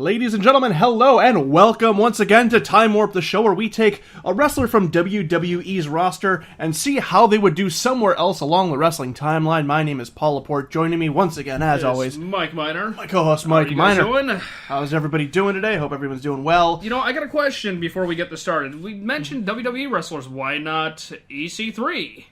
Ladies and gentlemen, hello and welcome once again to Time Warp, the show where we take a wrestler from WWE's roster and see how they would do somewhere else along the wrestling timeline. My name is Paul Laporte. Joining me once again, as always, Mike Miner. My co-host, Mike Miner. How are you guys doing? How's everybody doing today? Hope everyone's doing well. You know, I got a question before we get this started. We mentioned WWE wrestlers. Why not EC3?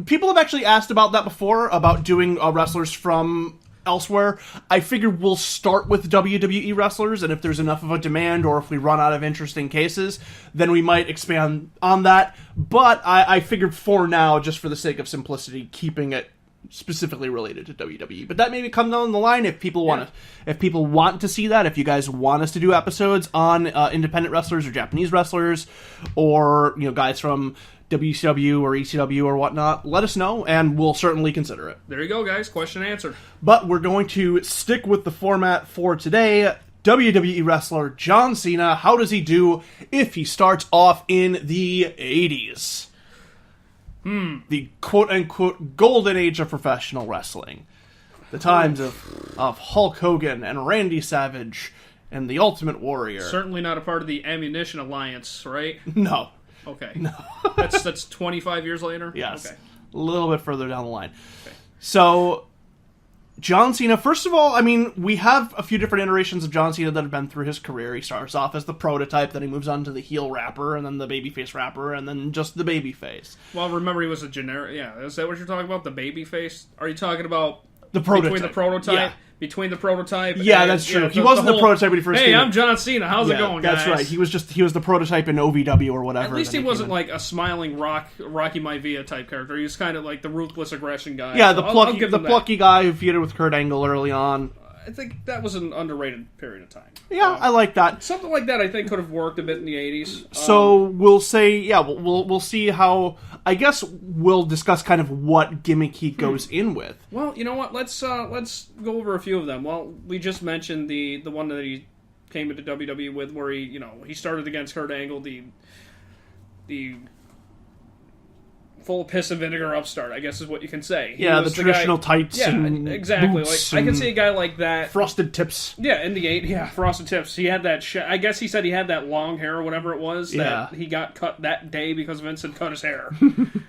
People have actually asked about that before, about doing wrestlers from elsewhere. I figured we'll start with WWE wrestlers, and if there's enough of a demand or if we run out of interesting cases, then we might expand on that. But I figured for now, just for the sake of simplicity, keeping it specifically related to WWE. But that maybe comes down the line if people want to. If people want to see that, if you guys want us to do episodes on independent wrestlers or Japanese wrestlers, or guys from WCW or ECW or whatnot, let us know, and we'll certainly consider it. There you go, guys. Question answered. But we're going to stick with the format for today. WWE wrestler John Cena, how does he do if he starts off in the 80s? The quote-unquote golden age of professional wrestling. The times of Hulk Hogan and Randy Savage and the Ultimate Warrior. Certainly not a part of the Ammunition Alliance, right? No. Okay. No. That's 25 years later? Yes. Okay. A little bit further down the line. Okay. So, John Cena, first of all, we have a few different iterations of John Cena that have been through his career. He starts off as the prototype, then he moves on to the heel rapper, and then the babyface rapper, and then just the babyface. Well, remember he was a generic... Yeah, is that what you're talking about? The babyface? Are you talking about... The prototype. Between the prototype? Yeah. Between the prototype Yeah, and, that's true. He wasn't the prototype when he first came in. I'm John Cena. How's it going, guys? That's right. He was the prototype in OVW or whatever. At least he wasn't like a smiling Rocky Maivia type character. He was kind of like the ruthless aggression guy. Yeah, so the plucky guy who feuded with Kurt Angle early on. I think that was an underrated period of time. Yeah, I like that. Something like that I think could have worked a bit in the 80s. So we'll say, we'll see how, I guess we'll discuss kind of what gimmick he goes in with. Well, you know what, let's go over a few of them. Well, we just mentioned the one that he came into WWE with where he started against Kurt Angle, the full piss and vinegar upstart, I guess is what you can say. The traditional tights and exactly. Boots I can see a guy like that. Frosted tips. Yeah, in the 80s. Yeah, frosted tips. He had that I guess he said he had that long hair or whatever it was that he got cut that day because Vince had cut his hair.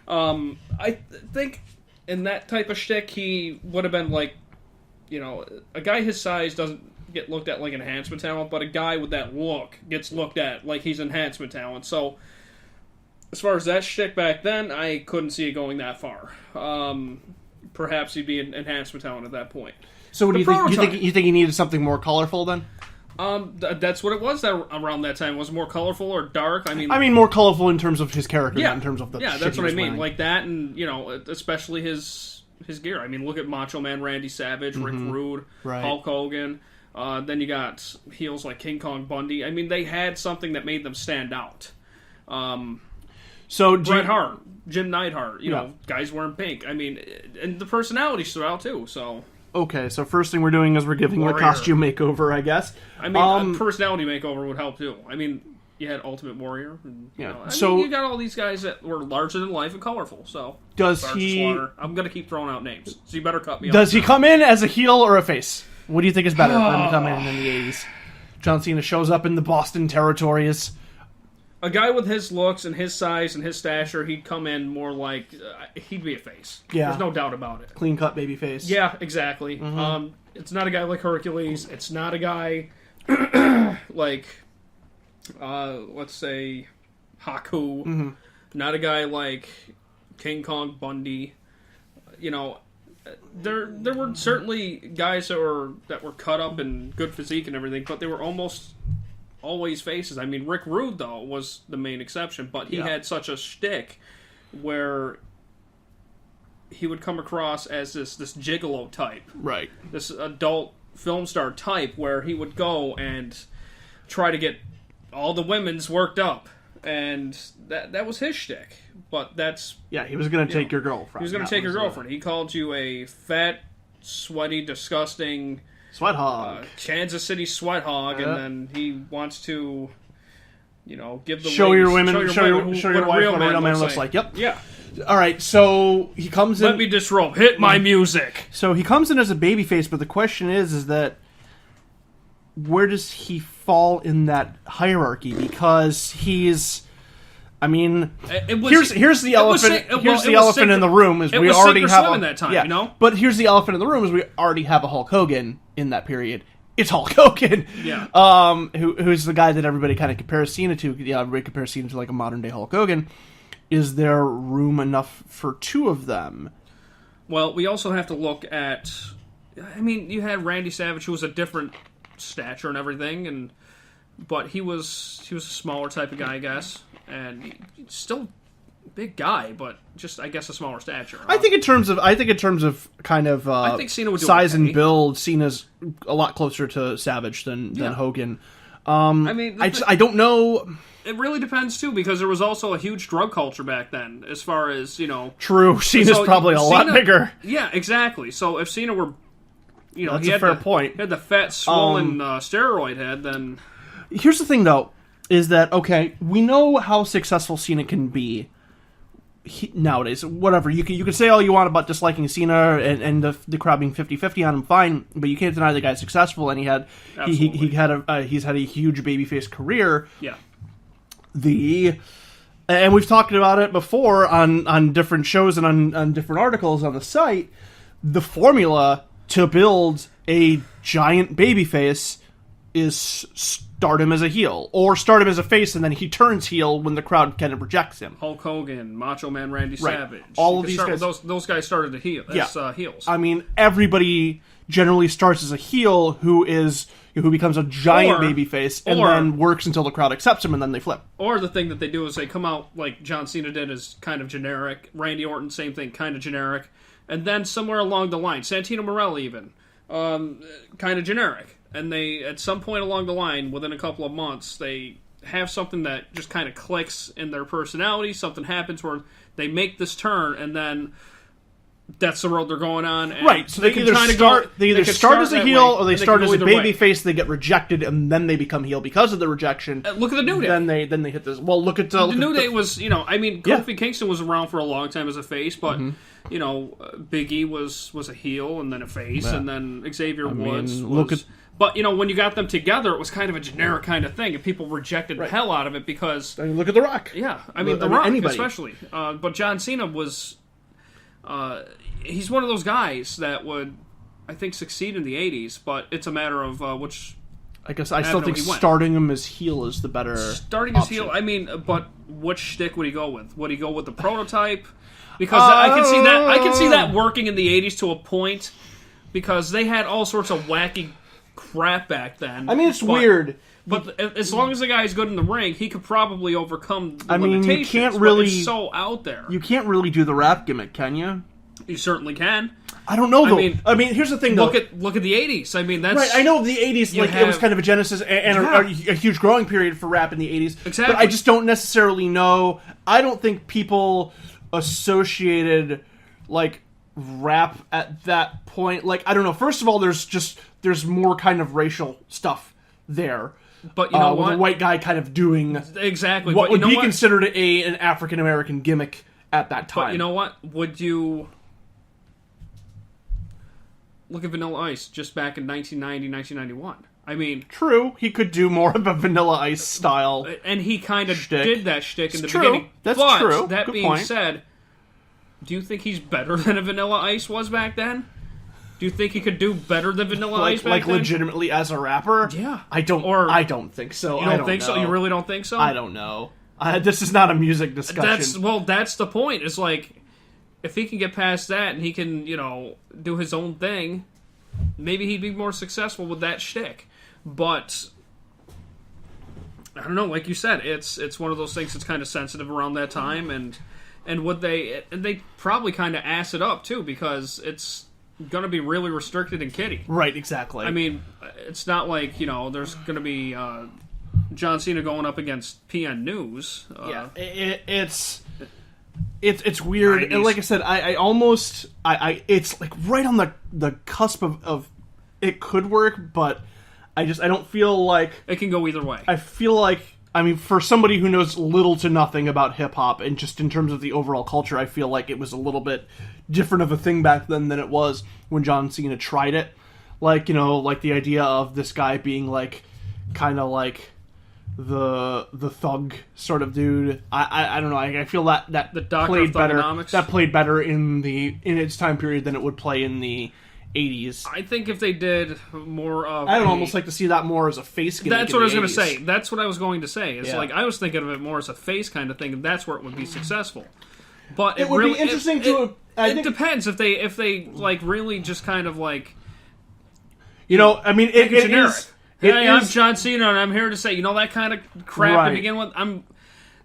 I think in that type of shtick, he would have been like, a guy his size doesn't get looked at like enhancement talent, but a guy with that look gets looked at like he's enhancement talent. So, as far as that shtick back then, I couldn't see it going that far. Perhaps he'd be an enhancement talent at that point. So what do you think? You think he needed something more colorful then? That's what it was around that time. Was it more colorful or dark? I mean, more colorful in terms of his character, not in terms of the shit that's he what was I mean. wearing. Like that, and especially his gear. I mean, look at Macho Man Randy Savage, Rick Rude, Hulk Hogan. Then you got heels like King Kong Bundy. I mean, they had something that made them stand out. So Bret Hart, Jim Neidhart, guys wearing pink. I mean, and the personalities stood out too. So okay, so first thing we're doing is we're giving him a costume makeover, I guess. I mean, a personality makeover would help too. I mean, you had Ultimate Warrior. And, you got all these guys that were larger than life and colorful. So Slaughter. I'm gonna keep throwing out names, so you better cut me off. Does he come in as a heel or a face? What do you think is better for him to come in the 80s? John Cena shows up in the Boston territories. A guy with his looks and his size and his stature, he'd come in more like... he'd be a face. Yeah. There's no doubt about it. Clean-cut baby face. Yeah, exactly. Mm-hmm. It's not a guy like Hercules. It's not a guy like, let's say, Haku. Mm-hmm. Not a guy like King Kong Bundy. There were certainly guys that were cut up and good physique and everything, but they were almost... always faces. I mean, Rick Rude, though, was the main exception, but he had such a shtick where he would come across as this gigolo type. Right. This adult film star type where he would go and try to get all the women's worked up. And that was his shtick. But that's... Yeah, he was going to take your girlfriend. He was going to take your girlfriend. He called you a fat, sweaty, disgusting... Sweat hog. Kansas City sweat hog, and then he wants to, give the show your women, show your wife what what a real man looks like. Yep. Yeah. All right, so he comes in. Let me disrobe. Hit my music. So he comes in as a babyface, but the question is that where does he fall in that hierarchy? Because he's, I mean, here's the elephant. Here's the elephant in the room is we already have in that time, you know. But here's the elephant in the room is we already have a Hulk Hogan in that period. It's Hulk Hogan, who's the guy that everybody kind of compares Cena to. Yeah, everybody compares Cena to like a modern day Hulk Hogan. Is there room enough for two of them? Well, we also have to look at. I mean, you had Randy Savage, who was a different stature and everything, but he was a smaller type of guy, I guess, and he's still a big guy, but just I guess a smaller stature. I think in terms of kind of I think Cena would do size okay. and build, Cena's a lot closer to Savage than Hogan. I mean, I don't know. It really depends too, because there was also a huge drug culture back then, as far as True, Cena's probably a lot bigger. Yeah, exactly. So if Cena were, that's he a had fair point. He had the fat, swollen steroid head. Then here's the thing, though, is that we know how successful Cena can be nowadays. Whatever you can say all you want about disliking Cena and the crowd being 50-50 on him, fine, but you can't deny the guy's successful, and he's had a huge babyface career. Yeah. And we've talked about it before on different shows and on different articles on the site. The formula to build a giant babyface is start him as a heel, or start him as a face, and then he turns heel when the crowd kind of rejects him. Hulk Hogan, Macho Man Randy Savage. All of these guys. Those guys started as heels. I mean, everybody generally starts as a heel who becomes a giant babyface and then works until the crowd accepts him, and then they flip. Or the thing that they do is they come out like John Cena did, as kind of generic. Randy Orton, same thing, kind of generic. And then somewhere along the line, Santino Marella even, kind of generic. And they, at some point along the line, within a couple of months, they have something that just kind of clicks in their personality. Something happens where they make this turn, and then that's the road they're going on. And right, so they either start as a heel, or they start as a babyface. They get rejected, and then they become heel because of the rejection. Look at the New Day. Then they hit this. Well, look at the New Day was, Kofi Kingston was around for a long time as a face, but Big E was a heel and then a face, and then Xavier Woods was. But, when you got them together, it was kind of a generic kind of thing, and people rejected the hell out of it because... I mean, look at The Rock. Yeah, The Rock especially. But John Cena was... he's one of those guys that would, I think, succeed in the 80s, but it's a matter of which... I guess I still think starting him as heel is the better Starting option. as heel, but what shtick would he go with? Would he go with the prototype? Because I can see that working in the 80s to a point, because they had all sorts of wacky crap back then. I mean, it's weird. But as long as the guy's good in the ring, he could probably overcome the limitations. You can't really... But it's so out there. You can't really do the rap gimmick, can you? You certainly can. I don't know, though. I mean, here's the thing, though. Look at the 80s. I mean, that's... Right, I know the 80s, it was kind of a genesis and a huge growing period for rap in the 80s. Exactly. But I just don't necessarily know... I don't think people associated, rap at that point. I don't know. First of all, there's more kind of racial stuff there. But you know what? With a white guy kind of doing... Exactly. What would be considered an African-American gimmick at that time. But you know what? Would you... Look at Vanilla Ice just back in 1990, 1991. I mean... True. He could do more of a Vanilla Ice style and he kind of did that shtick in the true. beginning. That's but true. That Good being point. said, do you think he's better than a Vanilla Ice was back then? Do you think he could do better than Vanilla Ice back then? Legitimately as a rapper? Yeah. I don't think so. You don't think so? You really don't think so? I don't know. This is not a music discussion. That's the point. It's if he can get past that and he can, do his own thing, maybe he'd be more successful with that shtick. But I don't know. Like you said, it's one of those things that's kind of sensitive around that time, and would they probably kind of ass it up too, because it's going to be really restricted and kiddie. Right, exactly. I mean, it's not like, there's going to be John Cena going up against PN News. Yeah, it's weird. 90s. And like I said, I almost it's right on the cusp of it could work, but I don't feel like it can go either way. I feel like, for somebody who knows little to nothing about hip-hop, and just in terms of the overall culture, I feel like it was a little bit different of a thing back then than it was when John Cena tried it. Like, like the idea of this guy being like, kind of like the thug sort of dude. I don't know. I feel that the Doctor played of better. Thuganomics. That played better in its time period than it would play in the 80s. I think if they did more of... I would almost like to see that more as a face gimmick. That's what I was going to say. That's what I was going to say. It's Yeah. like, I was thinking of it more as a face kind of thing, and that's where it would be successful. But it would really, be interesting it depends if they like really just kind of like... I mean, it generic. is... Hey, I'm John Cena, and I'm here to say, that kind of crap Right. to begin with.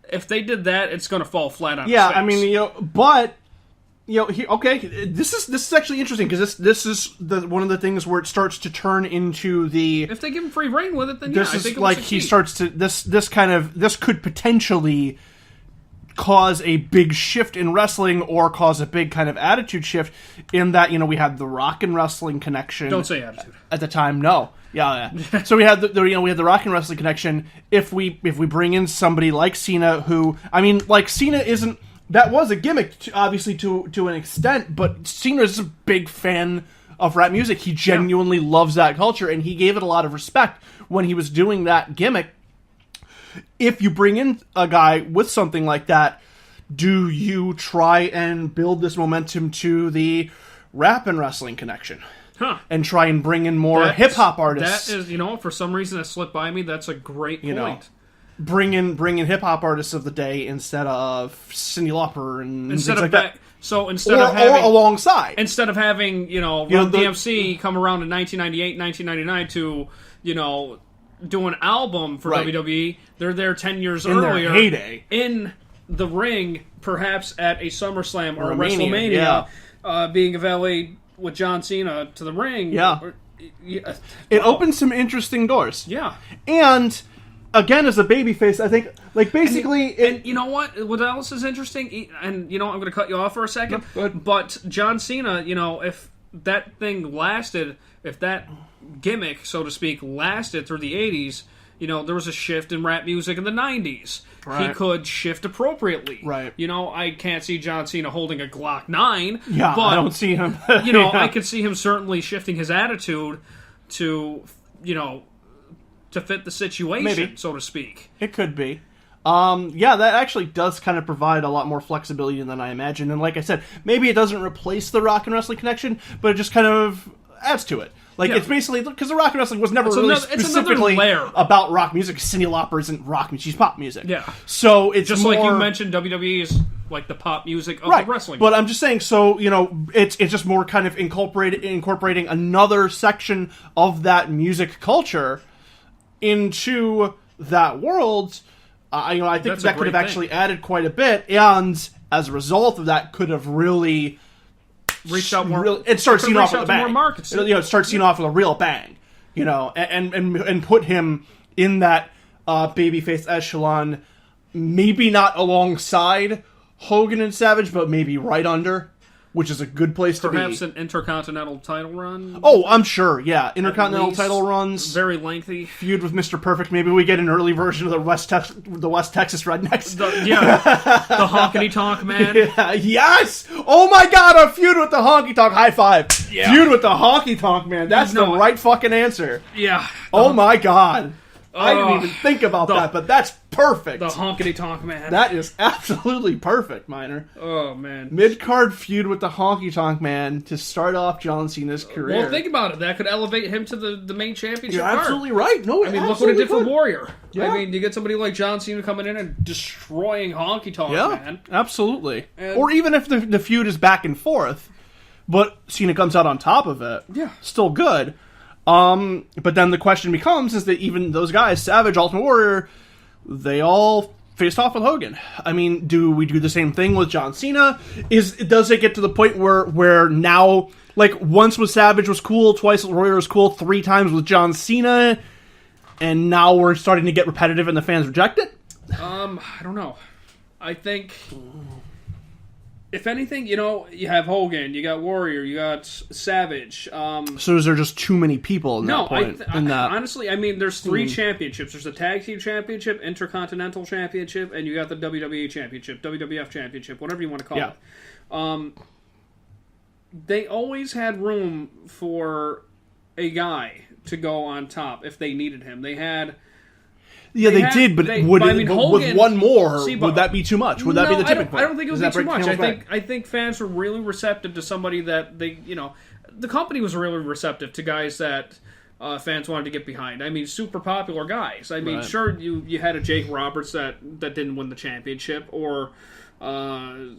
If they did that, it's going to fall flat on its Yeah, face. I mean, but... okay, this is actually interesting, because this is one of the things where it starts to turn into the... If they give him free reign with it, then This I is think like he starts to... This could potentially cause a big shift in wrestling, or cause a big kind of attitude shift, in that, we had the Rock and Wrestling connection. Don't say attitude. At the time, no. Yeah. So we had we had the Rock and Wrestling connection. If we bring in somebody like Cena, who, I mean, like, Cena isn't... That was a gimmick, obviously, to an extent, but Cena is a big fan of rap music. He genuinely loves that culture, and he gave it a lot of respect when he was doing that gimmick. If you bring in a guy with something like that, do you try and build this momentum to the rap and wrestling connection? Huh. And try and bring in more hip-hop artists? That is, for some reason that slipped by me, that's a great point. Bring in hip-hop artists of the day instead of Cyndi Lauper and instead things of like that. So instead of having... Or alongside. Instead of having, Run DMC come around in 1998, 1999 to, do an album for WWE, they're there 10 years earlier. Their heyday. In the ring, perhaps at a SummerSlam or a WrestleMania, being a valet with John Cena to the ring. It opens some interesting doors. Yeah. And... Again, as a babyface, I think, like, basically... And you know what? What else is interesting? And, I'm going to cut you off for a second. No, go ahead. But John Cena, if that thing lasted, if that gimmick, so to speak, lasted through the 80s, there was a shift in rap music in the 90s. Right. He could shift appropriately. Right. I can't see John Cena holding a Glock 9. Yeah, but, I don't see him. I could see him certainly shifting his attitude to, to fit the situation, Maybe. so to speak. It could be. That actually does kind of provide a lot more flexibility than I imagined. And like I said, maybe it doesn't replace the Rock and Wrestling connection, but it just kind of adds to it. Like, it's basically... Because the Rock and Wrestling was never specifically about rock music. Cyndi Lauper isn't rock music, she's pop music. Yeah. So it's just more... like you mentioned, WWE is like the pop music of the wrestling. But I'm just saying, so, it's just more kind of incorporating another section of that music culture into that world. I think that could have actually added quite a bit, and as a result of that, could have really reached out more. It starts seeing off with a bang. More markets. It starts seeing off with a real bang. And put him in that babyface echelon, maybe not alongside Hogan and Savage, but maybe right under, which is a good place to be. Perhaps an Intercontinental title run? Oh, I'm sure, yeah. Intercontinental title runs. Very lengthy. Feud with Mr. Perfect. Maybe we get an early version of the West Texas Rednecks. The Honky Tonk Man. Yeah, yes! Oh my god, a feud with the Honky Tonk. High five. Yeah. Feud with the Honky Tonk Man. That's the right fucking answer. Yeah. Oh my god. I didn't even think about that, but that's perfect. The Honky Tonk Man. That is absolutely perfect, Miner. Oh, man. Mid-card feud with the Honky Tonk Man to start off John Cena's career. Well, think about it. That could elevate him to the main championship. You're absolutely right. No, I mean, look what it did for Warrior. Yeah. I mean, you get somebody like John Cena coming in and destroying Honky Tonk Man. Absolutely. Or even if the feud is back and forth, but Cena comes out on top of it. Yeah. Still good. But then the question becomes is that even those guys, Savage, Ultimate Warrior, they all faced off with Hogan. I mean, do we do the same thing with John Cena? Does it get to the point where now, like, once with Savage was cool, twice with Warrior was cool, 3 times with John Cena, and now we're starting to get repetitive and the fans reject it? I don't know. I think... If anything, you have Hogan, you got Warrior, you got Savage. So is there just too many people in that point? Honestly, I mean, there's 3 championships. There's the Tag Team Championship, Intercontinental Championship, and you got the WWE Championship, WWF Championship, whatever you want to call it. They always had room for a guy to go on top if they needed him. They had... Yeah, they did, but Hogan, with one more, would that be too much? Would that be the tipping point? I don't think it would be too much. I think fans were really receptive to somebody that they, the company was really receptive to guys that fans wanted to get behind. I mean, super popular guys. I mean, sure, you had a Jake Roberts that didn't win the championship, or Mr.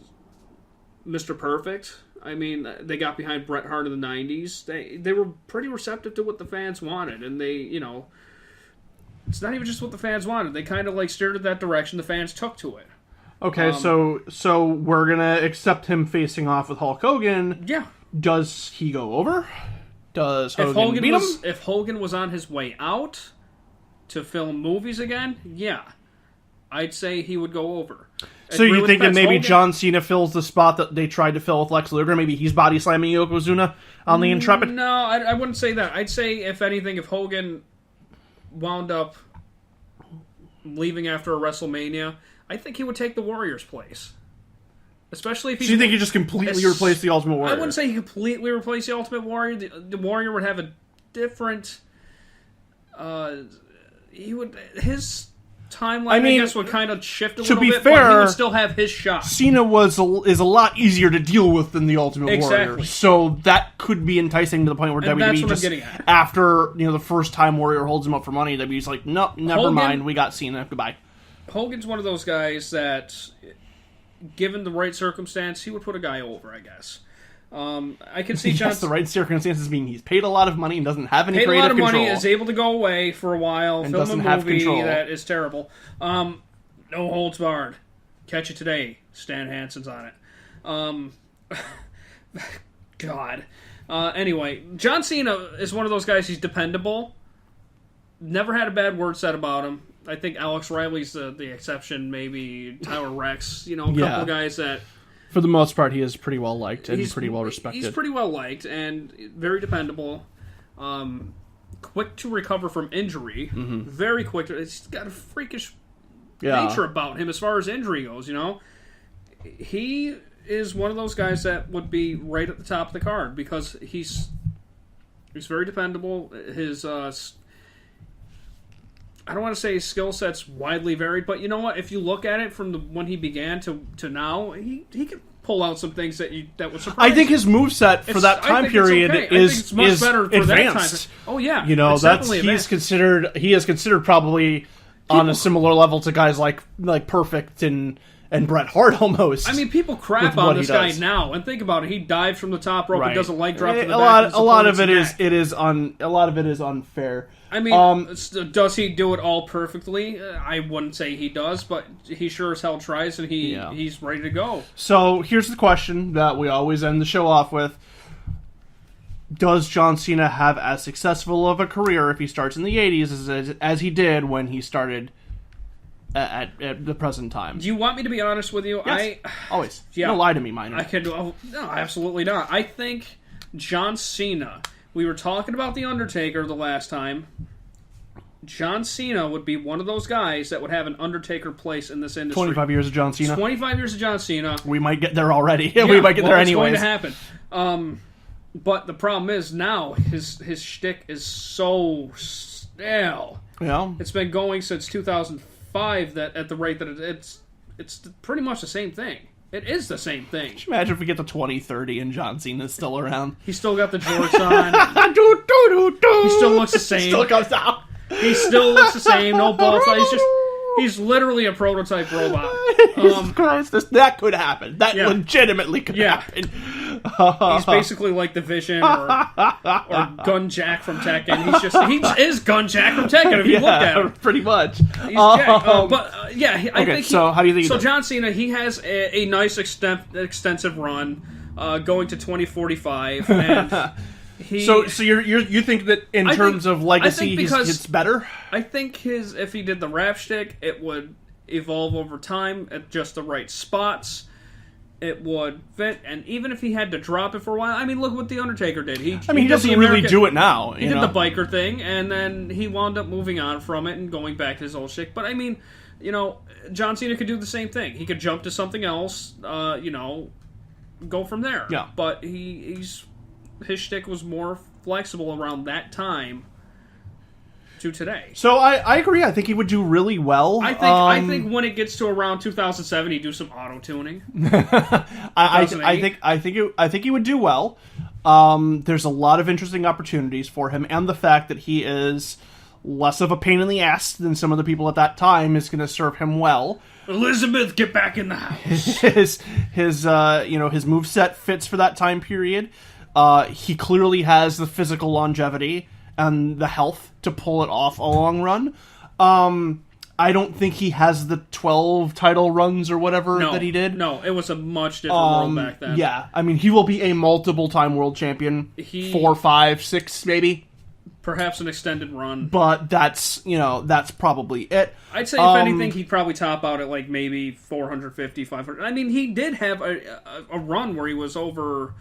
Perfect. I mean, they got behind Bret Hart in the 90s. They were pretty receptive to what the fans wanted, and they, it's not even just what the fans wanted. They kind of steered it that direction. The fans took to it. Okay, so we're gonna accept him facing off with Hulk Hogan. Yeah. Does he go over? Does Hogan beat him? If Hogan was on his way out to film movies again, yeah, I'd say he would go over. So you think that maybe John Cena fills the spot that they tried to fill with Lex Luger? Maybe he's body slamming Yokozuna on the Intrepid? No, I wouldn't say that. I'd say, if anything, if Hogan wound up leaving after a WrestleMania, I think he would take the Warrior's place. Especially if he... So you think he just completely replaced the Ultimate Warrior? I wouldn't say he completely replaced the Ultimate Warrior. The Warrior would have a different... His timeline, I guess, would kind of shift a little bit, but he would still have his shot. Cena is a lot easier to deal with than the Ultimate Warrior. So that could be enticing to the point where WWE just, after the first time Warrior holds him up for money, WWE's like, nope, never mind, we got Cena, goodbye. Hogan's one of those guys that, given the right circumstance, he would put a guy over, I guess. I can see John... the right circumstances being he's paid a lot of money and doesn't have any creative control. Paid a lot of money, is able to go away for a while, film a movie that is terrible. No holds barred. Catch it today. Stan Hansen's on it. God. Anyway, John Cena is one of those guys, he's dependable. Never had a bad word said about him. I think Alex Riley's the exception, maybe Tyler Rex, a couple of guys that... For the most part, he is pretty well liked and pretty well respected. He's pretty well liked and very dependable. Quick to recover from injury. Mm-hmm. Very quick. He's got a freakish nature about him as far as injury goes, He is one of those guys that would be right at the top of the card because he's very dependable. His... I don't want to say his skill set's widely varied, but you know what? If you look at it from when he began to now, he can pull out some things that would surprise you. I think his moveset for that time period is much better for advanced. That time. Oh yeah, he is considered probably on a similar level to guys like Perfect and Bret Hart almost. I mean, people crap on this guy now, and think about it. He dives from the top rope and does a leg drop to the back. A lot of it is unfair. I mean, does he do it all perfectly? I wouldn't say he does, but he sure as hell tries, and he's ready to go. So here's the question that we always end the show off with. Does John Cena have as successful of a career if he starts in the 80s as he did when he started at the present time? Do you want me to be honest with you? Yes, always. Yeah. Don't lie to me, Minor. No, absolutely not. I think John Cena... We were talking about The Undertaker the last time. John Cena would be one of those guys that would have an Undertaker place in this industry. 25 years of John Cena. 25 years of John Cena. We might get there already. We might get there anyways. It's going to happen. But the problem is now his shtick is so stale. Yeah. It's been going since 2005 that at the rate that it's pretty much the same thing. It is the same thing. Can you imagine if we get to 2030 and John Cena's still around? He's still got the jorts on. He still looks the same. He still comes out. He still looks the same. No balls. He's literally a prototype robot. Jesus Christ, that could happen. That legitimately could happen. He's basically like the Vision or Gunjack from Tekken. He is Gunjack from Tekken if you look at him. Pretty much. He's Jack. I think so how do you think? So John Cena, he has a nice extensive run going to 2045, and So you think that in terms of legacy, it's better? I think if he did the rap shtick, it would evolve over time at just the right spots. It would fit, and even if he had to drop it for a while, I mean, look what The Undertaker did. He doesn't really do it now. He did the biker thing, and then he wound up moving on from it and going back to his old shtick. But I mean, John Cena could do the same thing. He could jump to something else, go from there. Yeah. But his shtick was more flexible around that time to today. So I agree. I think he would do really well. I think when it gets to around 2007, he'd do some auto tuning. I think he would do well. There's a lot of interesting opportunities for him, and the fact that he is less of a pain in the ass than some of the people at that time is going to serve him well. Elizabeth, get back in the house. his moveset fits for that time period. He clearly has the physical longevity and the health to pull it off a long run. I don't think he has the 12 title runs or whatever that he did. No, it was a much different world back then. Yeah, I mean, he will be a multiple-time world champion. 4, 5, 6, maybe. Perhaps an extended run. But that's probably it. I'd say, if anything, he'd probably top out at like maybe 450, 500. I mean, he did have a run where he was over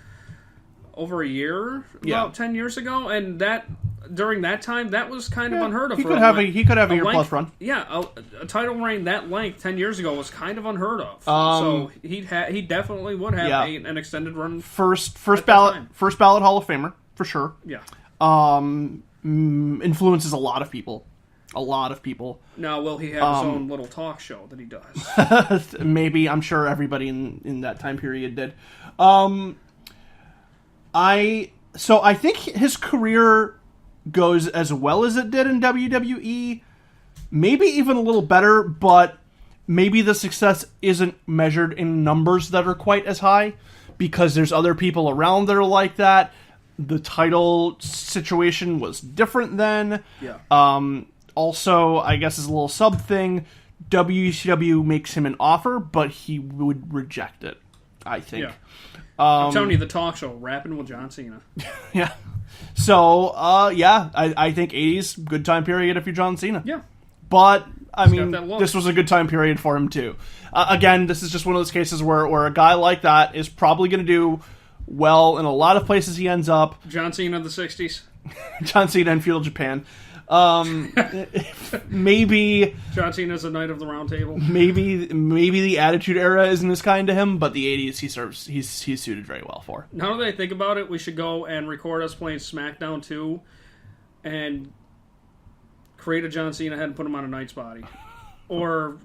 a year, about 10 years ago, and that during that time, that was kind of unheard of. He could have a year plus run. Yeah, a title reign that length 10 years ago was kind of unheard of. So he definitely would have an extended run. First ballot Hall of Famer for sure. Yeah. Influences a lot of people. Now, will he have his own little talk show that he does? Maybe. I'm sure everybody in that time period did. I think his career goes as well as it did in WWE, maybe even a little better, but maybe the success isn't measured in numbers that are quite as high because there's other people around that are like that. The title situation was different then. Yeah. Also, I guess as a little sub thing, WCW makes him an offer, but he would reject it, I think. Yeah. I'm telling you, the talk show, rapping with John Cena. Yeah. So, I think 80s, good time period if you're John Cena. Yeah. But, I mean, this was a good time period for him, too. Again, this is just one of those cases where a guy like that is probably going to do well in a lot of places he ends up. John Cena of the 60s. John Cena in feudal Japan. Maybe John Cena's a Knight of the Round Table. Maybe the Attitude Era isn't as kind to him, but the 80s he's suited very well for. Now that I think about it, we should go and record us playing SmackDown 2 and create a John Cena head and put him on a Knight's body. Or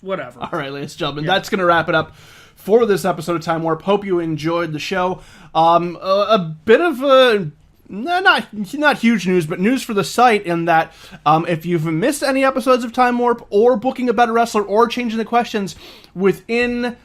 whatever. All right, ladies and gentlemen, that's going to wrap it up for this episode of Time Warp. Hope you enjoyed the show. A bit of a... Not huge news, but news for the site in that if you've missed any episodes of Time Warp or Booking a Better Wrestler or Changing the Questions within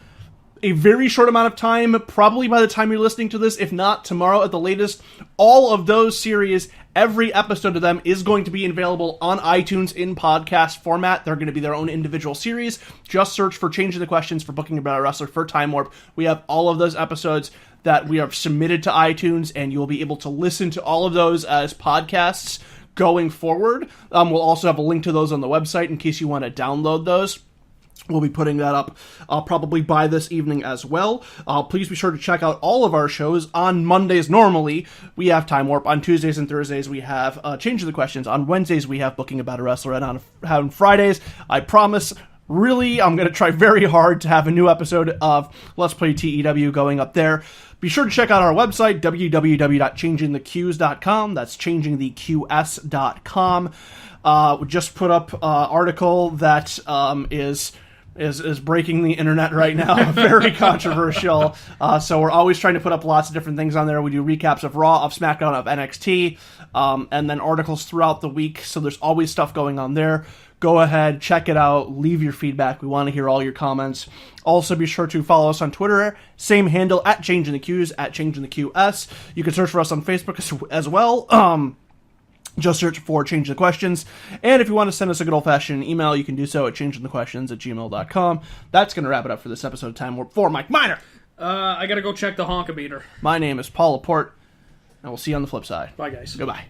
a very short amount of time, probably by the time you're listening to this, if not tomorrow at the latest, all of those series, every episode of them is going to be available on iTunes in podcast format. They're going to be their own individual series. Just search for Changing the Questions for Booking a Better Wrestler for Time Warp. We have all of those episodes that we have submitted to iTunes, and you'll be able to listen to all of those as podcasts going forward. We'll also have a link to those on the website in case you want to download those. We'll be putting that up probably by this evening as well. Please be sure to check out all of our shows. On Mondays, normally, we have Time Warp. On Tuesdays and Thursdays, we have Changing the Questions. On Wednesdays, we have Booking a Better Wrestler. And on Fridays, I promise... Really, I'm going to try very hard to have a new episode of Let's Play TEW going up there. Be sure to check out our website, www.changingtheqs.com. That's changingtheqs.com. We just put up an article that is breaking the internet right now. Very controversial. So we're always trying to put up lots of different things on there. We do recaps of Raw, of SmackDown, of NXT, and then articles throughout the week. So there's always stuff going on there. Go ahead, check it out, leave your feedback. We want to hear all your comments. Also, be sure to follow us on Twitter. Same handle, at ChangingTheQs, at ChangingTheQS. You can search for us on Facebook as well. Just search for Changing the Questions. And if you want to send us a good old-fashioned email, you can do so at changingthequestions@gmail.com. That's going to wrap it up for this episode of Time Warp for Mike Miner. I got to go check the Honka-Beater. My name is Paul Laporte, and we'll see you on the flip side. Bye, guys. Goodbye.